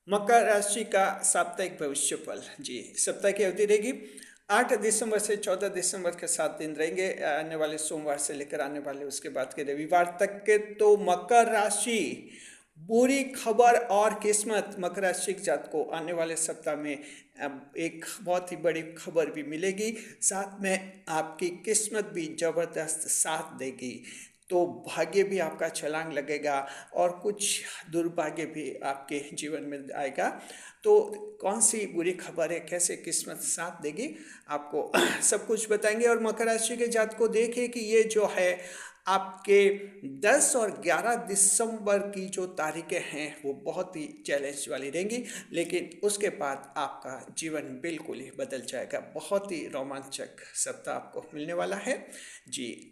मकर राशि का साप्ताहिक भविष्यफल। जी, सप्ताह की अवधि रहेगी 8 दिसंबर से 14 दिसंबर के 7 दिन रहेंगे, आने वाले सोमवार से लेकर आने वाले उसके बाद के रविवार तक के। तो मकर राशि, बुरी खबर और किस्मत। मकर राशि के जात को आने वाले सप्ताह में अब एक बहुत ही बड़ी खबर भी मिलेगी, साथ में आपकी किस्मत भी जबरदस्त साथ देगी। तो भाग्य भी आपका छलांग लगेगा और कुछ दुर्भाग्य भी आपके जीवन में आएगा। तो कौन सी बुरी खबर है, कैसे किस्मत साथ देगी, आपको सब कुछ बताएंगे। और मकर राशि के जात को देखिए कि ये जो है आपके 10 और 11 दिसंबर की जो तारीखें हैं वो बहुत ही चैलेंज वाली रहेंगी, लेकिन उसके बाद आपका जीवन बिल्कुल ही बदल जाएगा। बहुत ही रोमांचक सप्ताह आपको मिलने वाला है। जी,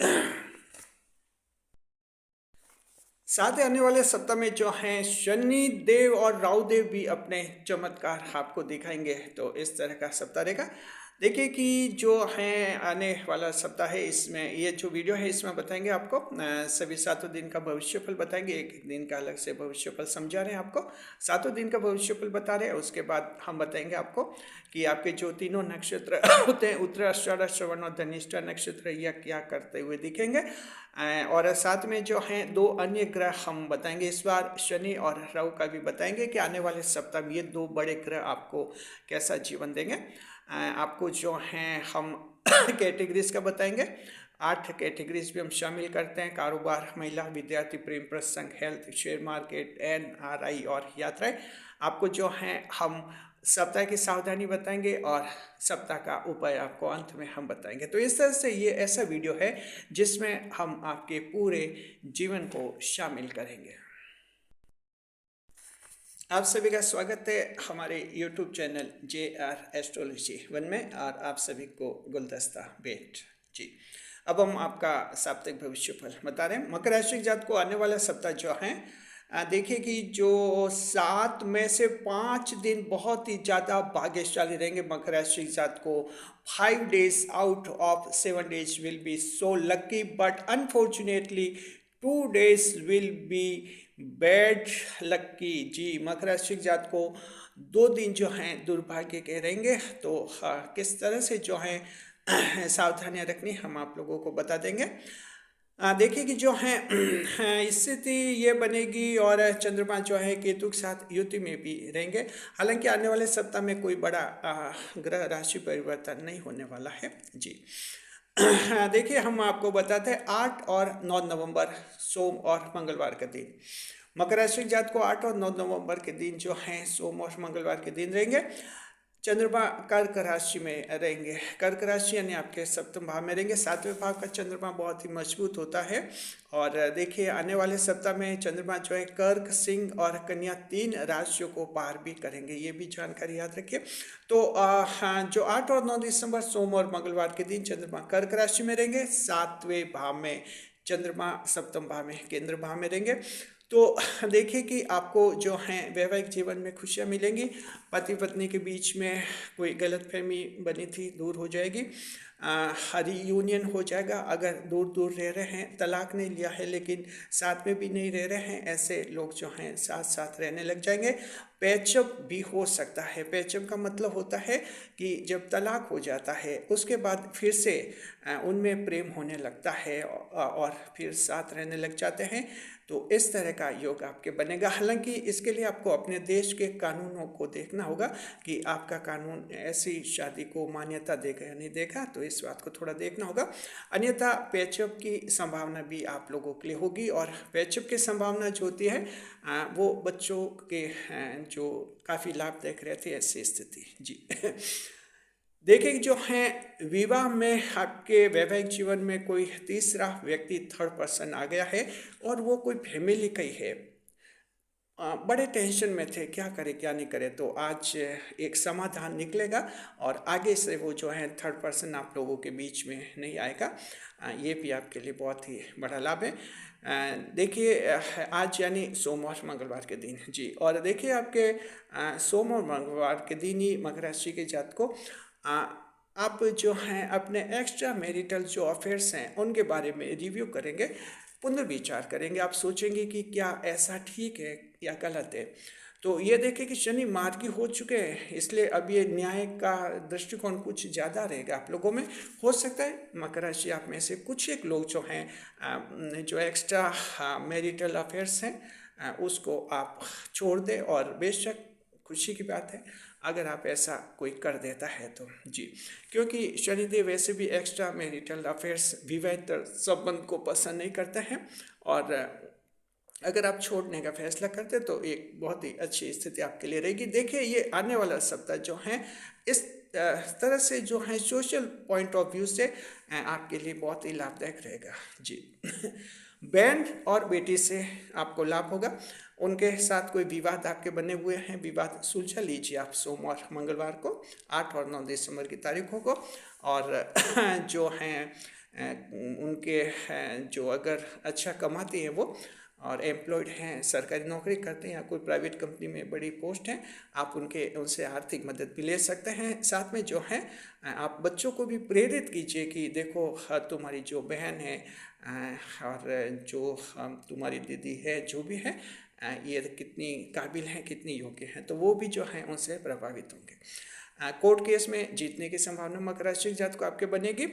साथ ही आने वाले सप्ताह में जो हैं शनि देव और राहु देव भी अपने चमत्कार आपको दिखाएंगे। तो इस तरह का सप्ताह रहेगा। देखिए कि जो है आने वाला सप्ताह है, इसमें ये जो वीडियो है इसमें बताएंगे आपको सभी सातों दिन का भविष्यफल बताएंगे। एक एक दिन का अलग से भविष्यफल समझा रहे हैं आपको, सातों दिन का भविष्यफल बता रहे हैं। उसके बाद हम बताएंगे आपको कि आपके जो तीनों नक्षत्र होते हैं, उत्तरा, आषाढ़, श्रवण और धनिष्ठा नक्षत्र, यह क्या करते हुए दिखेंगे। और साथ में जो हैं दो अन्य ग्रह हम बताएंगे इस बार, शनि और राहु का भी बताएंगे कि आने वाले सप्ताह में ये दो बड़े ग्रह आपको कैसा जीवन देंगे। आपको जो हैं हम कैटेगरीज का बताएंगे। 8 कैटेगरीज भी हम शामिल करते हैं: कारोबार, महिला, विद्यार्थी, प्रेम प्रसंग, हेल्थ, शेयर मार्केट, NRI और यात्राएं। आपको जो हैं हम सप्ताह की सावधानी बताएंगे और सप्ताह का उपाय आपको अंत में हम बताएंगे। तो इस तरह से ये ऐसा वीडियो है जिसमें हम आपके पूरे जीवन को शामिल करेंगे। आप सभी का स्वागत है हमारे YouTube चैनल JR एस्ट्रोलॉजी 1 में, और आप सभी को गुलदस्ता भेंट। जी, अब हम आपका साप्ताहिक भविष्यफल बता रहे हैं। मकर राशि के जात को आने वाला सप्ताह जो है, देखिए कि जो 7 में से 5 दिन बहुत ही ज़्यादा भाग्यशाली रहेंगे मकर राशि के जात को। 5 days out of 7 days will be so lucky, but unfortunately 2 days will be bad lucky. जी, मकर राशि के जात को 2 दिन जो हैं दुर्भाग्य के रहेंगे। तो किस तरह से जो है सावधानियां रखनी हम आप लोगों को बता देंगे। देखिए कि जो है स्थिति ये बनेगी, और चंद्रमा जो है केतु के साथ युति में भी रहेंगे। हालांकि आने वाले सप्ताह में कोई बड़ा ग्रह राशि परिवर्तन नहीं होने वाला है। जी, देखिए हम आपको बताते हैं 8 और 9 नवंबर सोम और मंगलवार का दिन। मकर राशि के जात को 8 और 9 नवंबर के दिन जो हैं सोम और मंगलवार के दिन रहेंगे। चंद्रमा कर्क राशि में रहेंगे। कर्क राशि यानी आपके सप्तम भाव में रहेंगे। 7वें भाव का चंद्रमा बहुत ही मजबूत होता है। और देखिए आने वाले सप्ताह में चंद्रमा जो है कर्क, सिंह और कन्या 3 राशियों को पार भी करेंगे, ये भी जानकारी याद रखिए। तो हाँ, जो 8 और 9 दिसंबर सोम और मंगलवार के दिन चंद्रमा कर्क राशि में रहेंगे। 7वें भाव में चंद्रमा सप्तम भाव में केंद्र भाव में रहेंगे। तो देखिए कि आपको जो हैं वैवाहिक जीवन में खुशियाँ मिलेंगी। पति पत्नी के बीच में कोई गलतफहमी बनी थी, दूर हो जाएगी। रीयूनियन हो जाएगा। अगर दूर दूर रह रहे हैं, तलाक नहीं लिया है लेकिन साथ में भी नहीं रह रहे हैं, ऐसे लोग जो हैं साथ साथ रहने लग जाएंगे। पैचअप भी हो सकता है। पैचअप का मतलब होता है कि जब तलाक हो जाता है उसके बाद फिर से उनमें प्रेम होने लगता है और फिर साथ रहने लग जाते हैं। तो इस तरह का योग आपके बनेगा। हालांकि इसके लिए आपको अपने देश के कानूनों को देखना होगा कि आपका कानून ऐसी शादी को मान्यता देगा या नहीं देगा, तो इस बात को थोड़ा देखना होगा। अन्यथा पैचअप की संभावना भी आप लोगों के लिए होगी, और पैचअप की संभावना जो होती है वो बच्चों के जो काफ़ी लाभदायक रहती है ऐसी स्थिति। जी देखिए जो है विवाह में आपके वैवाहिक जीवन में कोई तीसरा व्यक्ति, थर्ड पर्सन आ गया है, और वो कोई फैमिली का ही है। बड़े टेंशन में थे, क्या करें क्या नहीं करें। तो आज एक समाधान निकलेगा, और आगे से वो जो है थर्ड पर्सन आप लोगों के बीच में नहीं आएगा। ये भी आपके लिए बहुत ही बड़ा लाभ है। देखिए आज यानी सोम और मंगलवार के दिन। जी, और देखिए आपके सोम और मंगलवार के दिन ही मकर राशि के जात को आप जो हैं अपने एक्स्ट्रा मैरिटल जो अफेयर्स हैं उनके बारे में रिव्यू करेंगे, पुनर्विचार करेंगे। आप सोचेंगे कि क्या ऐसा ठीक है, या गलत है। तो ये देखें कि शनि मार्गी हो चुके हैं, इसलिए अब ये न्याय का दृष्टिकोण कुछ ज़्यादा रहेगा आप लोगों में। हो सकता है मकर राशि आप में से कुछ एक लोग जो हैं जो एक्स्ट्रा मैरिटल अफेयर्स हैं उसको आप छोड़ दें, और बेशक खुशी की बात है अगर आप ऐसा कोई कर देता है तो जी, क्योंकि शनिदेव वैसे भी एक्स्ट्रा मैरिटल अफेयर्स विवाहित संबंध को पसंद नहीं करते हैं, और अगर आप छोड़ने का फैसला करते तो एक बहुत ही अच्छी स्थिति आपके लिए रहेगी। देखिए ये आने वाला सप्ताह जो है इस तरह से जो है सोशल पॉइंट ऑफ व्यू से आपके लिए बहुत ही लाभदायक रहेगा जी। बहन और बेटी से आपको लाभ होगा, उनके साथ कोई विवाद आपके बने हुए हैं, विवाद सुलझा लीजिए आप सोमवार मंगलवार को 8 और 9 दिसंबर की तारीखों को। और जो हैं उनके जो अगर अच्छा कमाती हैं वो और एम्प्लॉयड हैं, सरकारी नौकरी करते हैं या कोई प्राइवेट कंपनी में बड़ी पोस्ट है, आप उनसे आर्थिक मदद भी ले सकते हैं। साथ में जो है आप बच्चों को भी प्रेरित कीजिए कि देखो तुम्हारी जो बहन है और जो तुम्हारी दीदी है, जो भी है ये कितनी काबिल हैं, कितनी योग्य हैं, तो वो भी जो है उनसे प्रभावित होंगे। कोर्ट केस में जीतने की संभावना मकर राशि के जातक को आपके बनेगी।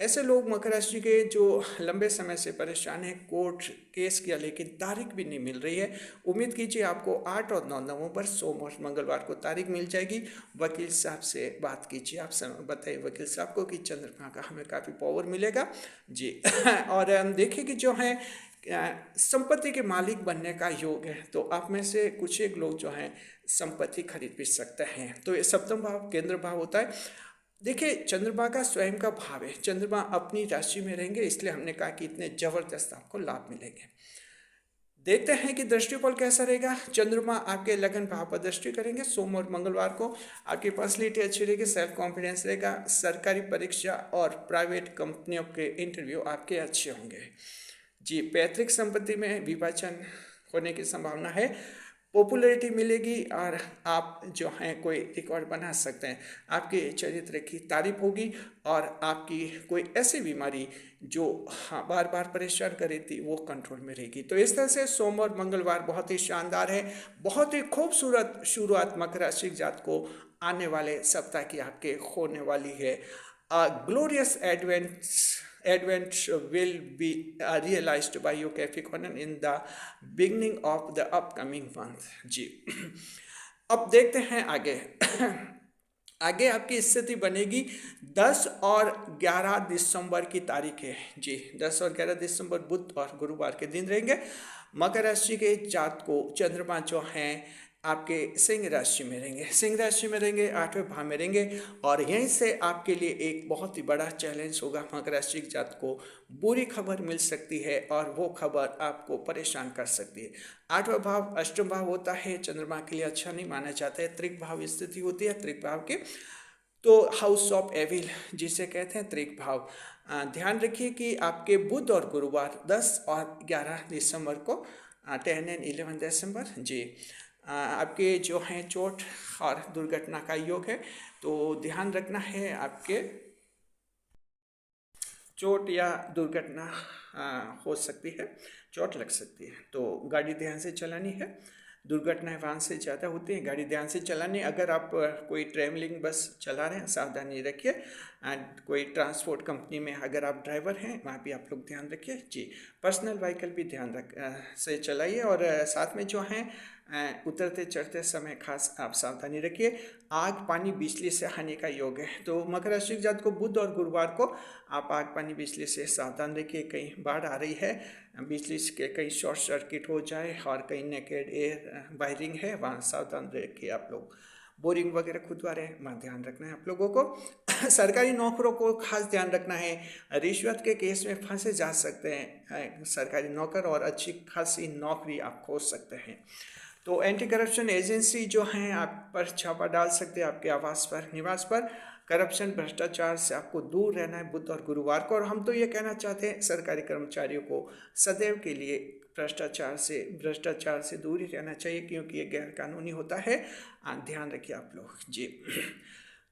ऐसे लोग मकर राशि के जो लंबे समय से परेशान हैं, कोर्ट केस किया लेकिन तारीख भी नहीं मिल रही है, उम्मीद कीजिए आपको 8 और 9 नवंबर सोमवार मंगलवार को तारीख मिल जाएगी। वकील साहब से बात कीजिए, आप बताइए वकील साहब को कि चंद्रमा का हमें काफ़ी पावर मिलेगा जी। और हम देखें कि जो है संपत्ति के मालिक बनने का योग है, तो आप में से कुछ एक लोग जो हैं संपत्ति खरीद भी सकते हैं। तो ये सप्तम भाव केंद्र भाव होता है। देखिए चंद्रमा का स्वयं का भाव है, चंद्रमा अपनी राशि में रहेंगे, इसलिए हमने कहा कि इतने जबरदस्त आपको लाभ मिलेंगे। देखते हैं कि दृष्टिफल कैसा रहेगा। चंद्रमा आपके लगन भाव पर दृष्टि करेंगे सोम और मंगलवार को, आपकी पर्सनैलिटी अच्छी रहेगी, सेल्फ कॉन्फिडेंस रहेगा, सरकारी परीक्षा और प्राइवेट कंपनियों के इंटरव्यू आपके अच्छे होंगे जी। पैतृक संपत्ति में विभाजन होने की संभावना है, पॉपुलैरिटी मिलेगी और आप जो हैं कोई रिकॉर्ड बना सकते हैं, आपके चरित्र की तारीफ होगी और आपकी कोई ऐसी बीमारी जो बार बार परेशान कर रही थी वो कंट्रोल में रहेगी। तो इस तरह से सोम और मंगलवार बहुत ही शानदार है, बहुत ही खूबसूरत शुरुआत मकर राशि जात को आने वाले सप्ताह की आपके होने वाली है। Glorious advent will be realized by your Capricorn in the beginning of the upcoming month जी। अब देखते हैं आगे। आगे आपकी स्थिति बनेगी 10 और 11 दिसंबर की तारीख है जी। 10 और 11 दिसंबर बुध और गुरुवार के दिन रहेंगे। मकर राशि के जात को चंद्रमा जो हैं आपके सिंह राशि में रहेंगे, सिंह राशि में रहेंगे, 8वें भाव में रहेंगे, और यहीं से आपके लिए एक बहुत ही बड़ा चैलेंज होगा। मकर राशि के जात को बुरी खबर मिल सकती है और वो खबर आपको परेशान कर सकती है। 8वां भाव अष्टम भाव होता है, चंद्रमा के लिए अच्छा नहीं माना जाता है, त्रिक भाव स्थिति होती है त्रिक भाव की, तो हाउस ऑफ एविल जिसे कहते हैं त्रिक भाव। ध्यान रखिए कि आपके बुध और गुरुवार 10 और 11 दिसंबर को 10 एंड 11 दिसंबर जी आपके जो हैं चोट और दुर्घटना का योग है, तो ध्यान रखना है आपके चोट या दुर्घटना हो सकती है, चोट लग सकती है, तो गाड़ी ध्यान से चलानी है। दुर्घटनाएं वाहन से ज़्यादा होती हैं, गाड़ी ध्यान से चलानी। अगर आप कोई ट्रैवलिंग बस चला रहे हैं सावधानी रखिए, एंड कोई ट्रांसपोर्ट कंपनी में अगर आप ड्राइवर हैं वहाँ भी आप लोग ध्यान रखिए जी। पर्सनल व्हीकल भी ध्यान से चलाइए, और साथ में जो हैं उतरते चढ़ते समय खास आप सावधानी रखिए। आग पानी बिजली से हानि का योग है, तो मकर राशि जात को बुध और गुरुवार को आप आग पानी बिजली से सावधान रखिए। कहीं बाढ़ आ रही है, बिजली के कहीं शॉर्ट सर्किट हो जाए और कहीं नेकेड एयर वायरिंग है, वहाँ सावधान रखिए आप लोग। बोरिंग वगैरह खुदवा रहे हैं, वहाँ ध्यान रखना है आप लोगों को। सरकारी नौकरों को खास ध्यान रखना है, रिश्वत के केस में फंसे जा सकते हैं सरकारी नौकर, और अच्छी खासी नौकरी आप खो सकते हैं। तो एंटी करप्शन एजेंसी जो हैं आप पर छापा डाल सकते हैं, आपके आवास पर, निवास पर। करप्शन भ्रष्टाचार से आपको दूर रहना है बुध और गुरुवार को, और हम तो ये कहना चाहते हैं सरकारी कर्मचारियों को सदैव के लिए भ्रष्टाचार से दूर ही रहना चाहिए, क्योंकि ये गैर कानूनी होता है। ध्यान रखिए आप लोग जी।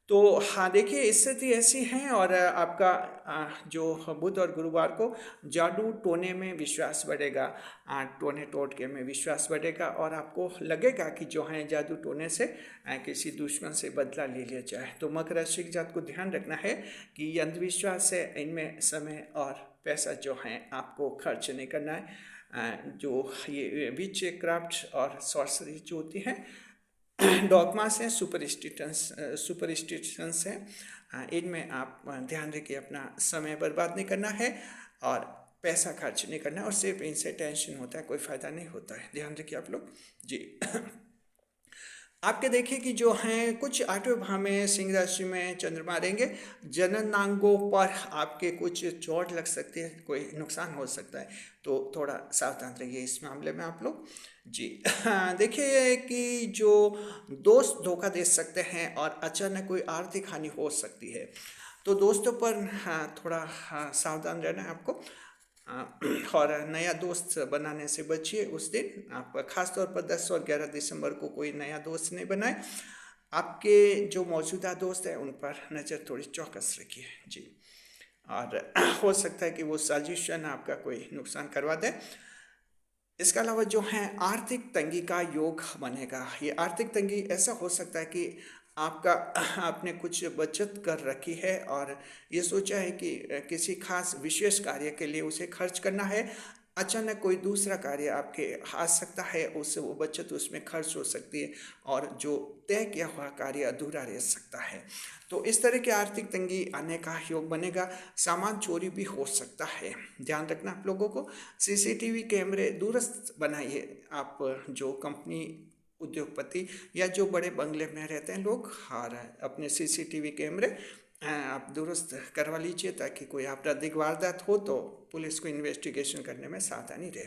तो हाँ, देखिए स्थिति ऐसी है। और आपका जो बुध और गुरुवार को जादू टोने में विश्वास बढ़ेगा, टोने टोटके में विश्वास बढ़ेगा, और आपको लगेगा कि जो है जादू टोने से किसी दुश्मन से बदला ले लिया जाए। तो मकर राशि के जात को ध्यान रखना है कि ये अंधविश्वास है, इनमें समय और पैसा जो है आपको खर्च नहीं करना है। जो ये विच क्राफ्ट और सॉर्सरी जो होती है, डॉगमास हैं, सुपरस्टिशंस हैं, इनमें आप ध्यान रखिए, अपना समय बर्बाद नहीं करना है और पैसा खर्च नहीं करना है, और सिर्फ इनसे टेंशन होता है, कोई फ़ायदा नहीं होता है। ध्यान रखिए आप लोग जी। आपके देखिए कि जो हैं कुछ आठवें भाव में सिंह राशि में चंद्रमा रहेंगे, जननांगों पर आपके कुछ चोट लग सकती है, कोई नुकसान हो सकता है, तो थोड़ा सावधान रहिए इस मामले में आप लोग जी। देखिए कि जो दोस्त धोखा दे सकते हैं और अचानक कोई आर्थिक हानि हो सकती है, तो दोस्तों पर थोड़ा सावधान रहना है आपको। और नया दोस्त बनाने से बचिए उस दिन। आप खास तौर पर 10 और 11 दिसंबर को कोई नया दोस्त नहीं बनाए। आपके जो मौजूदा दोस्त हैं उन पर नज़र थोड़ी चौकस रखिए जी। और हो सकता है कि वो साजिशन आपका कोई नुकसान करवा दे। इसके अलावा जो है आर्थिक तंगी का योग बनेगा। ये आर्थिक तंगी ऐसा हो सकता है कि आपका आपने कुछ बचत कर रखी है और ये सोचा है कि किसी खास विशेष कार्य के लिए उसे खर्च करना है, अचानक कोई दूसरा कार्य आपके आ सकता है, उससे वो बचत उसमें खर्च हो सकती है और जो तय किया हुआ कार्य अधूरा रह सकता है। तो इस तरह की आर्थिक तंगी आने का योग बनेगा। सामान चोरी भी हो सकता है, ध्यान रखना आप लोगों को। सीसीटीवी कैमरे दूरस्थ बनाइए। आप जो कंपनी, उद्योगपति या जो बड़े बंगले में रहते हैं लोग, और अपने सीसीटीवी कैमरे आप दुरुस्त करवा लीजिए, ताकि कोई आपराधिक वारदात हो तो पुलिस को इन्वेस्टिगेशन करने में सावधानी रहे।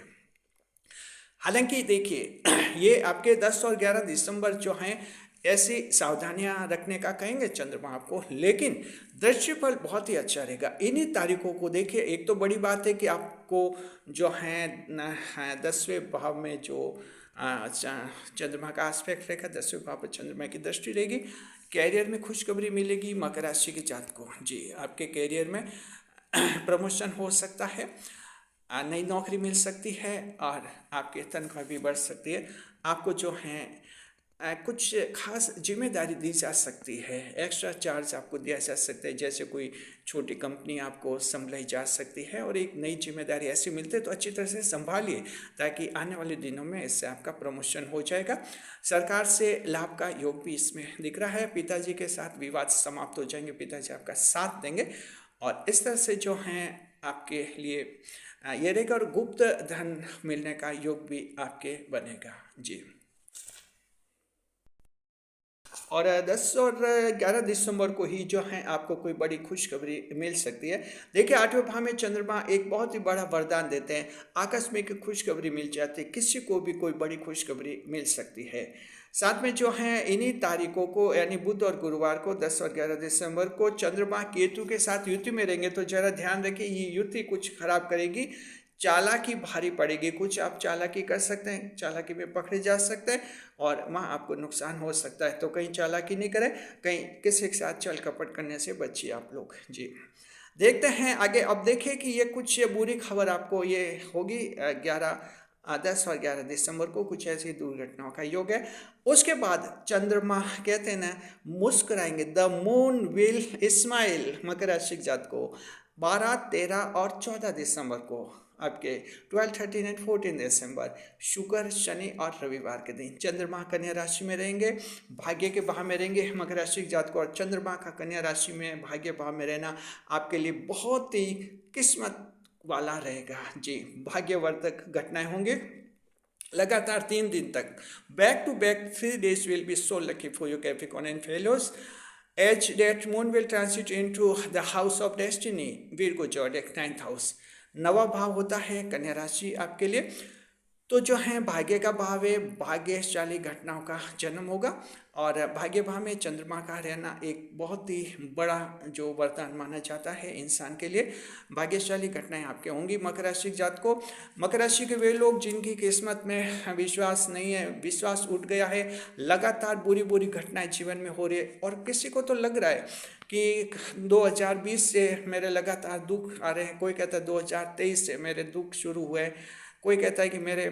हालांकि देखिए ये आपके 10 और 11 दिसंबर जो हैं ऐसी सावधानियां रखने का कहेंगे चंद्रमा आपको, लेकिन दृष्टिफल बहुत ही अच्छा रहेगा। इन्हीं तारीखों को देखिए। एक तो बड़ी बात है कि आपको जो है 10वें भाव में जो चंद्रमा का एस्पेक्ट रहेगा, 10वें भाव पर चंद्रमा की दृष्टि रहेगी। कैरियर में खुशखबरी मिलेगी मकर राशि के जात को जी। आपके कैरियर में प्रमोशन हो सकता है, नई नौकरी मिल सकती है और आपकी तनख्वाह भी बढ़ सकती है। आपको जो है कुछ खास जिम्मेदारी दी जा सकती है, एक्स्ट्रा चार्ज आपको दिया जा सकता है, जैसे कोई छोटी कंपनी आपको संभलाई जा सकती है और एक नई जिम्मेदारी ऐसी मिलती है, तो अच्छी तरह से संभालिए, ताकि आने वाले दिनों में इससे आपका प्रमोशन हो जाएगा। सरकार से लाभ का योग भी इसमें दिख रहा है। पिताजी के साथ विवाद समाप्त हो जाएंगे, पिताजी आपका साथ देंगे और इस तरह से जो हैं आपके लिए ये रहेगा। और गुप्त धन मिलने का योग भी आपके बनेगा जी। और 10 और 11 दिसंबर को ही जो है आपको कोई बड़ी खुशखबरी मिल सकती है। देखिए 8वें भाव में चंद्रमा एक बहुत ही बड़ा वरदान देते हैं, आकस्मिक खुशखबरी मिल जाती है, किसी को भी कोई बड़ी खुशखबरी मिल सकती है। साथ में जो है इन्हीं तारीखों को यानी बुध और गुरुवार को 10 और 11 दिसंबर को चंद्रमा केतु के साथ युति में रहेंगे, तो जरा ध्यान रखिए ये युति कुछ खराब करेगी, चालाकी भारी पड़ेगी, कुछ आप चालाकी कर सकते हैं, चालाकी में पकड़े जा सकते हैं और वहाँ आपको नुकसान हो सकता है। तो कहीं चालाकी नहीं करें, कहीं किसी के साथ छल कपट करने से बचिए आप लोग जी। देखते हैं आगे। अब देखिए कि ये कुछ बुरी खबर आपको ये होगी 10 और 11 दिसंबर को कुछ ऐसी दुर्घटनाओं का योग है। उसके बाद चंद्रमा कहते हैं ना मुस्कुराएंगे, द मून विल स्माइल मकर राशि जात को 12, 13 और 14 दिसंबर को आपके 12, 13 एंड 14 दिसंबर शुक्र, शनि और रविवार के दिन चंद्रमा कन्या राशि में रहेंगे, भाग्य के भाव में रहेंगे मकर राशि के जात को। और चंद्रमा का कन्या राशि में भाग्य भाव में रहना आपके लिए बहुत ही किस्मत वाला रहेगा जी। भाग्यवर्धक घटनाएं होंगे लगातार 3 दिन तक। Back to back 3 days will be so lucky for you Capricorn and fellows, as that moon will transit into the house of destiny, Virgo zodiac 9th house. नवा भाव होता है कन्या राशि आपके लिए। तो जो है भाग्य का भाव है, भाग्यशाली घटनाओं का जन्म होगा। और भाग्य भाव में चंद्रमा का रहना एक बहुत ही बड़ा जो वरदान माना जाता है इंसान के लिए। भाग्यशाली घटनाएं आपके होंगी मकर राशि के जात को। मकर राशि के वे लोग जिनकी किस्मत में विश्वास नहीं है, विश्वास उठ गया है, लगातार बुरी बुरी घटनाएं जीवन में हो रही है, और किसी को तो लग रहा है कि 2020 से मेरे लगातार दुख आ रहे हैं, कोई कहता है 2023 से मेरे दुख शुरू हुए, कोई कहता है कि मेरे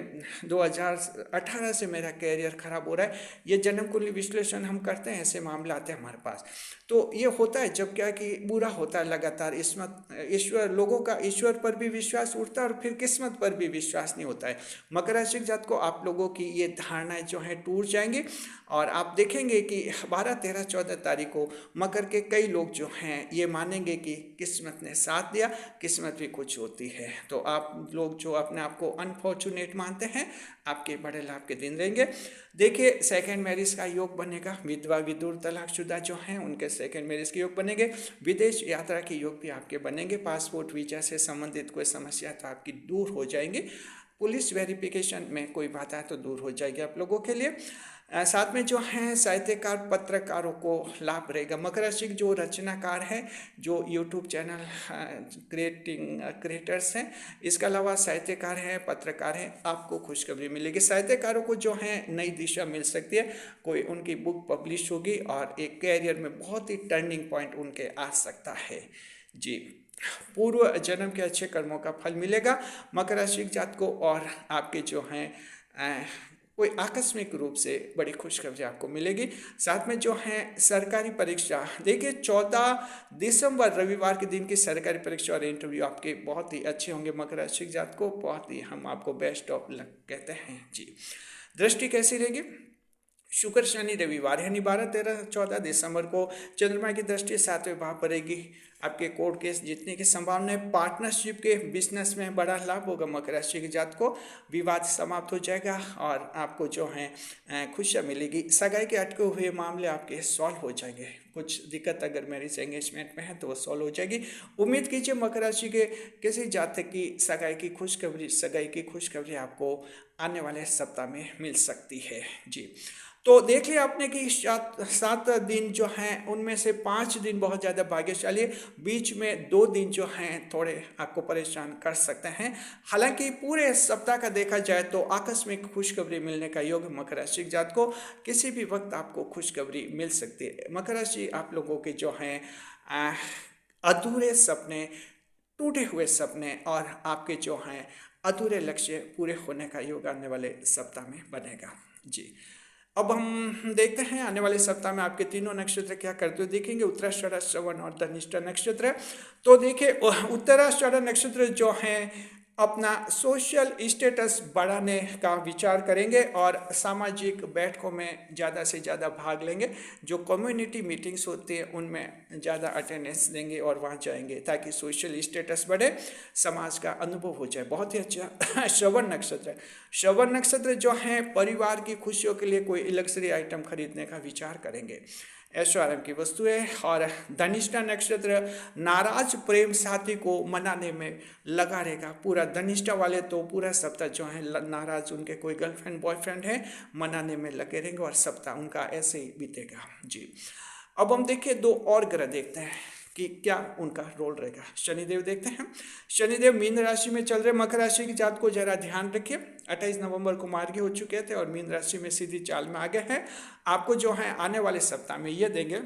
2018 से मेरा कैरियर खराब हो रहा है। ये जन्म कुंडली विश्लेषण हम करते हैं, ऐसे मामले आते हैं हमारे पास। तो ये होता है जब क्या कि बुरा होता है लगातार, ईश्वर लोगों का ईश्वर पर भी विश्वास उठता है और फिर किस्मत पर भी विश्वास नहीं होता है। मकर राशि के जात को आप लोगों की ये धारणाएं जो हैं टूट जाएंगी, और आप देखेंगे कि 12, 13, 14 तारीख को मकर के कई लोग जो हैं ये मानेंगे कि किस्मत ने साथ दिया, किस्मत भी कुछ होती है। तो आप लोग जो अपने आप को अनफॉर्चुनेट मानते हैं, आपके बड़े लाभ के दिन रहेंगे। देखिए सेकंड मैरिज का योग बनेगा, विधवा विधुर तलाकशुदा जो हैं उनके सेकंड मैरिज के योग बनेंगे। विदेश यात्रा के योग भी आपके बनेंगे। पासपोर्ट वीजा से संबंधित कोई समस्या तो आपकी दूर हो जाएंगी। पुलिस वेरिफिकेशन में कोई बाधा तो दूर हो जाएगी आप लोगों के लिए। साथ में जो हैं साहित्यकार पत्रकारों को लाभ रहेगा। मकर राशि के जो रचनाकार हैं, जो यूट्यूब चैनल क्रिएटर्स हैं, इसके अलावा साहित्यकार हैं, पत्रकार हैं, आपको खुशखबरी मिलेगी। साहित्यकारों को जो है नई दिशा मिल सकती है, कोई उनकी बुक पब्लिश होगी और एक कैरियर में बहुत ही टर्निंग पॉइंट उनके आ सकता है। जी, पूर्व जन्म के अच्छे कर्मों का फल मिलेगा मकर राशि जात को। और आपके जो हैं कोई आकस्मिक रूप से बड़ी खुशखबरी आपको मिलेगी। साथ में जो है सरकारी परीक्षा, देखिए 14 दिसंबर रविवार के दिन की सरकारी परीक्षा और इंटरव्यू आपके बहुत ही अच्छे होंगे मकर राशि जात को। बहुत ही हम आपको बेस्ट ऑफ लक कहते हैं। जी, दृष्टि कैसी रहेगी? शुक्र शनि रविवार यानी 12, 13, 14 दिसंबर को चंद्रमा की दृष्टि 7वें भाव पड़ेगी। आपके कोर्ट केस जीतने की संभावना है। पार्टनरशिप के बिजनेस में बड़ा लाभ होगा मकर राशि के जात को। विवाद समाप्त हो जाएगा और आपको जो है खुशियाँ मिलेगी। सगाई के अटके हुए मामले आपके सॉल्व हो जाएंगे। कुछ दिक्कत अगर मैरिज एंगेजमेंट में है तो वो सॉल्व हो जाएगी। उम्मीद कीजिए मकर राशि के किसी जातक की सगाई की खुशखबरी आपको आने वाले सप्ताह में मिल सकती है। जी, तो देख लिया आपने कि 7 दिन जो हैं उनमें से 5 दिन बहुत ज़्यादा भाग्यशाली है। बीच में 2 दिन जो हैं थोड़े आपको परेशान कर सकते हैं। हालांकि पूरे सप्ताह का देखा जाए तो आकस्मिक खुशखबरी मिलने का योग मकर राशि जात को किसी भी वक्त आपको खुशखबरी मिल सकती है। मकर राशि आप लोगों के जो हैं अधूरे सपने, टूटे हुए सपने और आपके जो हैं अधूरे लक्ष्य पूरे होने का योग आने वाले सप्ताह में बनेगा। जी, अब हम देखते हैं आने वाले सप्ताह में आपके तीनों नक्षत्र क्या करते हुए देखेंगे। उत्तराषाढ़ा, श्रवण और धनिष्ठा नक्षत्र। तो देखिए उत्तराषाढ़ा नक्षत्र जो हैं अपना सोशल स्टेटस बढ़ाने का विचार करेंगे और सामाजिक बैठकों में ज़्यादा से ज़्यादा भाग लेंगे। जो कम्युनिटी मीटिंग्स होती है उनमें ज़्यादा अटेंडेंस देंगे और वहाँ जाएंगे ताकि सोशल स्टेटस बढ़े, समाज का अनुभव हो जाए। बहुत ही अच्छा। श्रवण नक्षत्र जो है परिवार की खुशियों के लिए कोई लग्जरी आइटम खरीदने का विचार करेंगे, ऐशो आराम की वस्तुएं। और धनिष्ठा नक्षत्र नाराज प्रेम साथी को मनाने में लगा रहेगा। पूरा धनिष्ठा वाले तो पूरा सप्ताह जो है नाराज उनके कोई गर्लफ्रेंड बॉयफ्रेंड है मनाने में लगे रहेंगे और सप्ताह उनका ऐसे ही बीतेगा। जी, अब हम देखिए 2 और ग्रह देखते हैं कि क्या उनका रोल रहेगा। शनिदेव देखते हैं। शनिदेव मीन राशि में चल रहे। मकर राशि की जात को जरा ध्यान रखिए। 28 नवंबर को मार्गी हो चुके थे और मीन राशि में सीधी चाल में आ गए हैं। आपको जो है आने वाले सप्ताह में ये देंगे,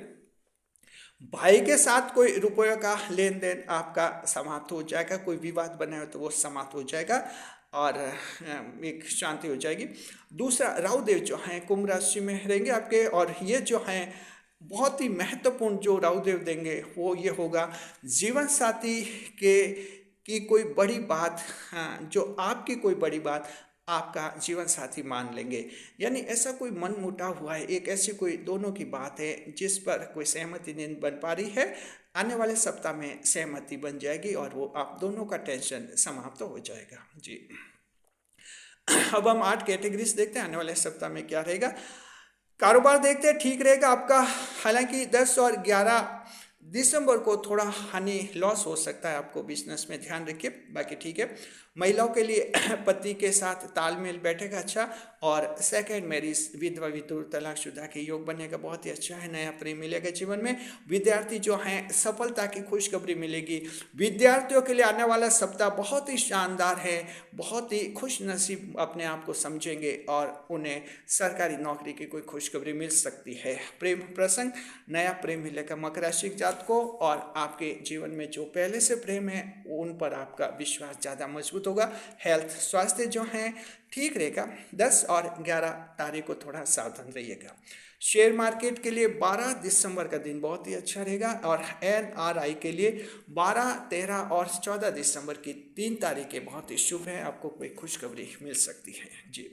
भाई के साथ कोई रुपये का लेन देन आपका समाप्त हो जाएगा। कोई विवाद बने हो तो वो समाप्त हो जाएगा और एक शांति हो जाएगी। दूसरा, राहु देव जो हैं कुंभ राशि में रहेंगे आपके, और ये जो हैं बहुत ही महत्वपूर्ण जो राहु देव देंगे वो ये होगा जीवन साथी की कोई बड़ी बात, जो आपकी कोई बड़ी बात आपका जीवन साथी मान लेंगे। यानी ऐसा कोई मन मुटाव हुआ है, एक ऐसी कोई दोनों की बात है जिस पर कोई सहमति नहीं बन पा रही है, आने वाले सप्ताह में सहमति बन जाएगी और वो आप दोनों का टेंशन समाप्त हो जाएगा। जी, अब हम 8 कैटेगरीज देखते हैं आने वाले सप्ताह में क्या रहेगा। कारोबार देखते हैं, ठीक रहेगा आपका। हालांकि 10 और 11 दिसंबर को थोड़ा हानि लॉस हो सकता है, आपको बिजनेस में ध्यान रखिए, बाकी ठीक है। महिलाओं के लिए पति के साथ तालमेल बैठेगा अच्छा, और सेकंड मैरिज, विधवा विधुर तलाकशुदा के योग बनने का बहुत ही अच्छा है, नया प्रेम मिलेगा जीवन में। विद्यार्थी जो हैं सफलता की खुशखबरी मिलेगी। विद्यार्थियों के लिए आने वाला सप्ताह बहुत ही शानदार है, बहुत ही खुश नसीब अपने आप को समझेंगे और उन्हें सरकारी नौकरी की कोई खुशखबरी मिल सकती है। प्रेम प्रसंग, नया प्रेम मिलेगा मकर राशि जात को, और आपके जीवन में जो पहले से प्रेम है उन पर आपका विश्वास ज़्यादा मजबूत होगा। हेल्थ, स्वास्थ्य जो है ठीक रहेगा। 10 और 11 तारीख को थोड़ा सावधान रहिएगा। शेयर मार्केट के लिए 12 दिसंबर का दिन बहुत ही अच्छा रहेगा, और NRI के लिए 12, 13 और 14 दिसंबर की 3 तारीखें बहुत ही शुभ है, आपको कोई खुशखबरी मिल सकती है जी।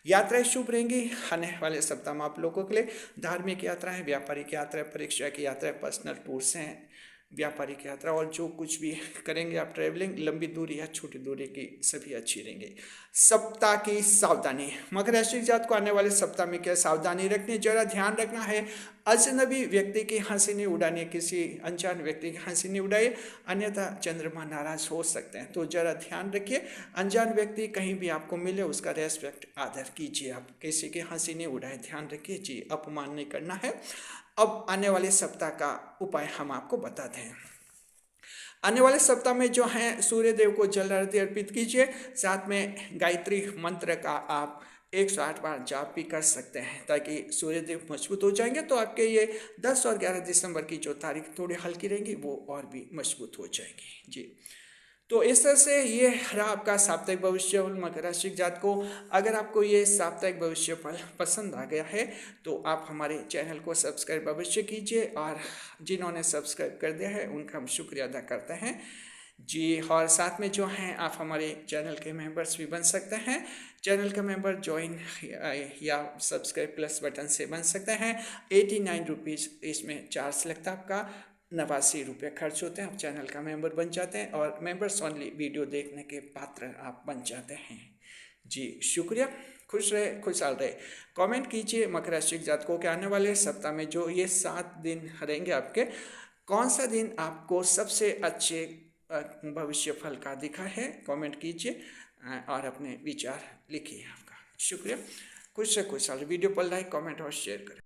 यात्राएं शुभ रहेंगी आने वाले सप्ताह में आप लोगों के लिए। धार्मिक यात्राएं, व्यापारिक यात्राएं, परीक्षा की यात्राएं, पर्सनल टूर्स हैं, व्यापारिक यात्रा, और जो कुछ भी करेंगे आप ट्रैवलिंग, लंबी दूरी या छोटी दूरी की, सभी अच्छी रहेंगे। सप्ताह की सावधानी, मकर राशि जात को आने वाले सप्ताह में क्या सावधानी रखनी, जरा ध्यान रखना है। अजनबी व्यक्ति की हंसी नहीं उड़ानी, किसी अनजान व्यक्ति की हंसी नहीं उड़ाइए, अन्यथा चंद्रमा नाराज हो सकते हैं, तो जरा ध्यान रखिए। अनजान व्यक्ति कहीं भी आपको मिले उसका रेस्पेक्ट, आदर कीजिए, आप किसी की हंसी नहीं उड़ाए, ध्यान रखिए जी, अपमान नहीं करना है। अब आने वाले सप्ताह का उपाय हम आपको बताते हैं। आने वाले सप्ताह में जो है सूर्य देव को जल आरती अर्पित कीजिए, साथ में गायत्री मंत्र का आप 108 बार जाप भी कर सकते हैं, ताकि सूर्य देव मजबूत हो जाएंगे, तो आपके ये 10 और 11 दिसंबर की जो तारीख थोड़ी हल्की रहेंगी वो और भी मजबूत हो जाएंगी जी। तो इस तरह से ये रहा आपका साप्ताहिक भविष्यफल मकर राशि जात को। अगर आपको ये साप्ताहिक भविष्यफल पसंद आ गया है तो आप हमारे चैनल को सब्सक्राइब अवश्य कीजिए, और जिन्होंने सब्सक्राइब कर दिया है उनका हम शुक्रिया अदा करते हैं जी। और साथ में जो हैं आप हमारे चैनल के मेंबर्स भी बन सकते हैं। चैनल का मेंबर ज्वाइन या सब्सक्राइब प्लस बटन से बन सकते हैं। 89 रुपीज़ इसमें चार्ज लगता है आपका, 89 रुपये खर्च होते हैं, आप चैनल का मेंबर बन जाते हैं, और मेंबर्स ओनली वीडियो देखने के पात्र आप बन जाते हैं जी। शुक्रिया, खुश रहे, खुशहाल रहे। कमेंट कीजिए मकर राशि जात को कि आने वाले सप्ताह में जो ये 7 दिन रहेंगे आपके, कौन सा दिन आपको सबसे अच्छे भविष्य फल का दिखा है, कमेंट कीजिए और अपने विचार लिखिए। आपका शुक्रिया, खुश से खुशहाल। वीडियो पर लाइक, कमेंट और शेयर करें।